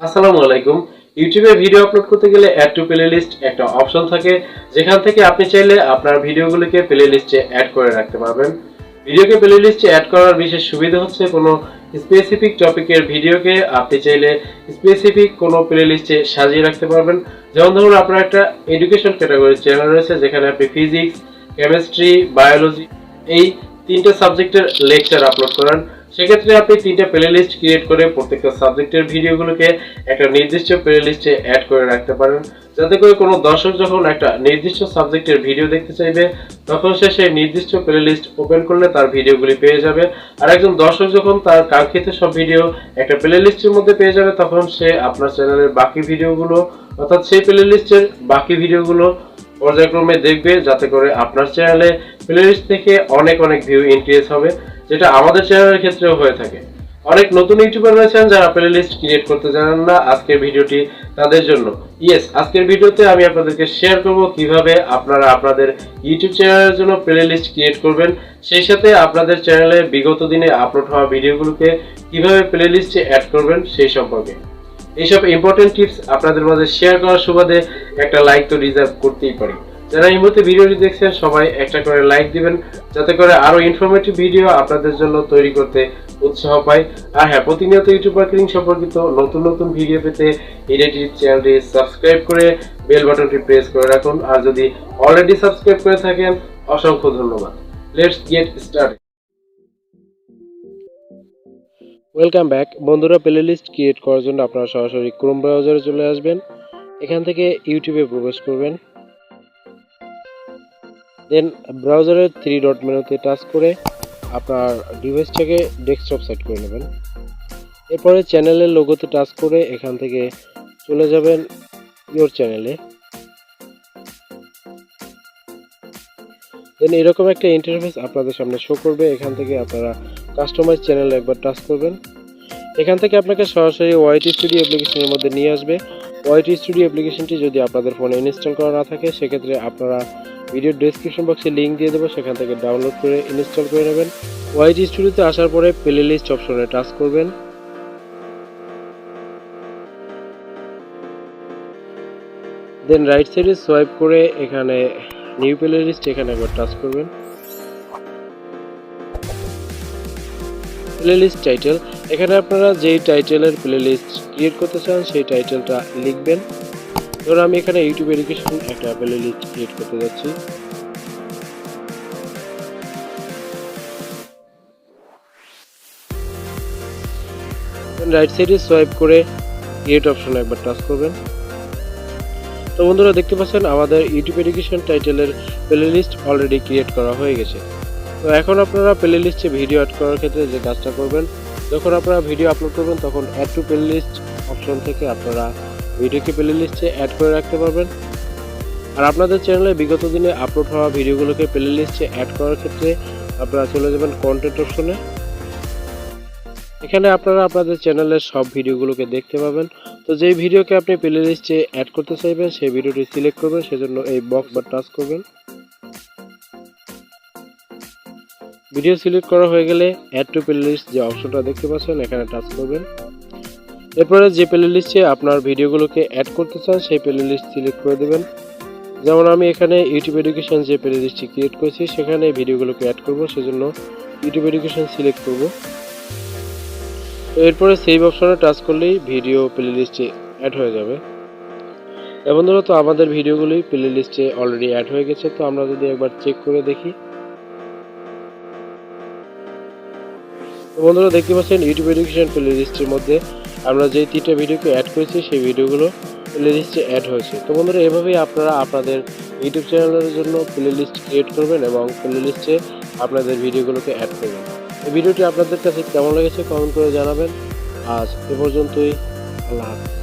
আসসালামু আলাইকুম। ইউটিউবে ভিডিও আপলোড করতে গেলে অ্যাড টু প্লেলিস্ট একটা অপশন থাকে, যেখান থেকে আপনি চাইলে আপনার ভিডিওগুলোকে প্লেলিস্টে অ্যাড করে রাখতে পারবেন। ভিডিওকে প্লেলিস্টে অ্যাড করার বিশেষ সুবিধা হচ্ছে কোনো স্পেসিফিক টপিকের ভিডিওকে আপনি চাইলে স্পেসিফিক কোনো প্লেলিস্টে সাজিয়ে রাখতে পারবেন। যেমন ধরুন আপনার একটা এডুকেশন ক্যাটাগরি চ্যানেল রয়েছে, যেখানে আপনি ফিজিক্স, কেমিস্ট্রি, বায়োলজি এই তিনটে সাবজেক্টের লেকচার আপলোড করেন। সেক্ষেত্রে আপনি তিনটা প্লেলিস্ট ক্রিয়েট করে প্রত্যেকটা সাবজেক্টের ভিডিওগুলোকে একটা নির্দিষ্ট প্লেলিস্টে অ্যাড করে রাখতে পারেন, যাতে করে কোনো দর্শক যখন একটা নির্দিষ্ট সাবজেক্টের ভিডিও দেখতে চাইবে তখন সে সেই নির্দিষ্ট প্লেলিস্ট ওপেন করলে তার ভিডিওগুলি পেয়ে যাবে। আর একজন দর্শক যখন তার কাঙ্ক্ষিত সব ভিডিও একটা প্লেলিস্টের মধ্যে পেয়ে যাবে তখন সে আপনার চ্যানেলের বাকি ভিডিওগুলো অর্থাৎ সেই প্লেলিস্টের বাকি ভিডিওগুলো পর্যায়ক্রমে দেখবে, যাতে করে আপনার চ্যানেলে প্লেলিস্ট থেকে অনেক অনেক ভিউ ইনক্রিজ হবে, যেটা আমাদের চ্যানেলের ক্ষেত্রেও হয়ে থাকে। অনেক নতুন ইউটিউবার রয়েছেন যারা প্লেলিস্ট ক্রিয়েট করতে জানেন না, আজকের ভিডিওটি তাদের জন্য। আজকের ভিডিওতে আমি আপনাদেরকে শেয়ার করব কিভাবে আপনারা আপনাদের ইউটিউব চ্যানেলের জন্য প্লেলিস্ট ক্রিয়েট করবেন, সেই সাথে আপনাদের চ্যানেলে বিগত দিনে আপলোড হওয়া ভিডিওগুলোকে কিভাবে প্লেলিস্টে অ্যাড করবেন সেই সম্পর্কে। এইসব ইম্পর্টেন্ট টিপস আপনাদের মাঝে শেয়ার করার সুবাদে একটা লাইক তো রিজার্ভ করতেই পারি। যারা এই মুহূর্তে ভিডিওটি দেখছেন সবাই একটা করে লাইক দিবেন, যাতে করে আরো ইনফরমেটিভ ভিডিও আপনাদের জন্য তৈরি করতে উৎসাহ পাই। আর হ্যাঁ, প্রতিনিয়ত ইউটিউব মার্কেটিং সম্পর্কিত নতুন নতুন ভিডিও পেতে এই ইউটিউব চ্যানেলটি সাবস্ক্রাইব করে বেল বাটনটি প্রেস করে রাখুন। আর যদি অলরেডি সাবস্ক্রাইব করে থাকেন অসংখ্য ধন্যবাদ। Let's get started. Welcome back বন্ধুরা। প্লেলিস্ট ক্রিয়েট করার জন্য আপনারা সরাসরি ক্রোম ব্রাউজারে চলে আসবেন, এখান থেকে ইউটিউবে প্রবেশ করবেন, দেন ব্রাউজারের 3 ডট মেনুতে টাচ করে আপনার ডিভাইসটাকে ডেস্কটপ সেট করে নেবেন। এরপরে চ্যানেলের লোগোতে টাচ করে এখান থেকে চলে যাবেন ইওর চ্যানেলে। দেন এরকম একটা ইন্টারফেস আপনাদের সামনে শো করবে। এখান থেকে আপনারা কাস্টমাইজ চ্যানেলে একবার টাচ করবেন। এখান থেকে আপনাকে সরাসরি ওয়াইটি স্টুডিও অ্যাপ্লিকেশনের মধ্যে নিয়ে আসবে। ওয়াইটি স্টুডিও অ্যাপ্লিকেশনটি যদি আপনাদের ফোনে ইনস্টল করা না থাকে সেক্ষেত্রে আপনারা ভিডিওর ডেসক্রিপশন বক্সে লিঙ্ক দিয়ে দেবো, সেখান থেকে ডাউনলোড করে ইনস্টল করে নেবেন। ওয়াইটি স্টুডিওতে আসার পরে প্লেলিস্ট অপশনে টাচ করবেন। দেন রাইট সাইডে সোয়াইপ করে এখানে নিউ প্লেলিস্ট এখানে একবার টাচ করবেন। প্লেলিস্ট টাইটেল, এখানে আপনারা যেই টাইটেলের প্লেলিস্ট ক্রিয়েট করতে চান সেই টাইটেলটা লিখবেন। ধরুন আমি এখানে ইউটিউব এডুকেশন একটা প্লেলিস্ট ক্রিয়েট করতে যাচ্ছি। রাইট সাইডে সোয়াইপ করে ক্রিয়েট অপশনে একবার টাচ করবেন। তো বন্ধুরা দেখতে পাচ্ছেন আমাদের ইউটিউব এডুকেশন টাইটেলের প্লেলিস্ট অলরেডি ক্রিয়েট করা হয়ে গেছে। তো এখন আপনারা প্লেলিস্টে ভিডিও অ্যাড করার ক্ষেত্রে যে কাজটা করবেন, যখন আপনারা ভিডিও আপলোড করবেন তখন অ্যাড টু প্লেলিস্ট অপশন থেকে আপনারা ভিডিওকে প্লেলিস্টে অ্যাড করে রাখতে পারবেন। আর আপনাদের চ্যানেলে বিগত দিনে আপলোড হওয়া ভিডিওগুলোকে প্লেলিস্টে অ্যাড করার ক্ষেত্রে আপনারা চলে যাবেন কন্টেন্ট অপশনে। এখানে আপনারা আপনাদের চ্যানেলের সব ভিডিওগুলোকে দেখতে পাবেন। তো যেই ভিডিওকে আপনি প্লেলিস্টে অ্যাড করতে চাইবেন সেই ভিডিওটি সিলেক্ট করবেন, সেজন্য এই বক্স বা টাচ করবেন। ভিডিও সিলেক্ট করা হয়ে গেলে অ্যাড টু প্লেলিস্ট যে অপশনটা দেখতে পাচ্ছেন এখানে টাচ করবেন। এরপরে যে প্লেলিস্টে আপনার ভিডিওগুলোকে অ্যাড করতে চান সেই প্লেলিস্ট সিলেক্ট করে দেবেন। যেমন আমি এখানে ইউটিউব এডুকেশন যে প্লেলিস্টটি ক্রিয়েট করেছি সেখানে ভিডিওগুলোকে অ্যাড করব, সেজন্য ইউটিউব এডুকেশন সিলেক্ট করব। তো এরপরে সেভ অপশনে টাচ করলেই ভিডিও প্লেলিস্টে অ্যাড হয়ে যাবে। এবং ধরো তো আমাদের ভিডিওগুলি প্লেলিস্টে অলরেডি অ্যাড হয়ে গেছে। তো আমরা যদি একবার চেক করে দেখি, তো বন্ধুরা দেখতে পাচ্ছেন ইউটিউব এডুকেশন প্লেলিস্টের মধ্যে আমরা যে 3টা ভিডিওকে অ্যাড করেছি সেই ভিডিওগুলো প্লেলিস্টে অ্যাড হয়েছে। তো বন্ধুরা এভাবেই আপনারা আপনাদের ইউটিউব চ্যানেলের জন্য প্লেলিস্ট ক্রিয়েট করবেন এবং প্লেলিস্টে আপনাদের ভিডিওগুলোকে অ্যাড করবেন। এই ভিডিওটি আপনাদের কাছে কেমন লেগেছে কমেন্ট করে জানাবেন। আজ এ পর্যন্তই, আল্লাহ হাফেজ।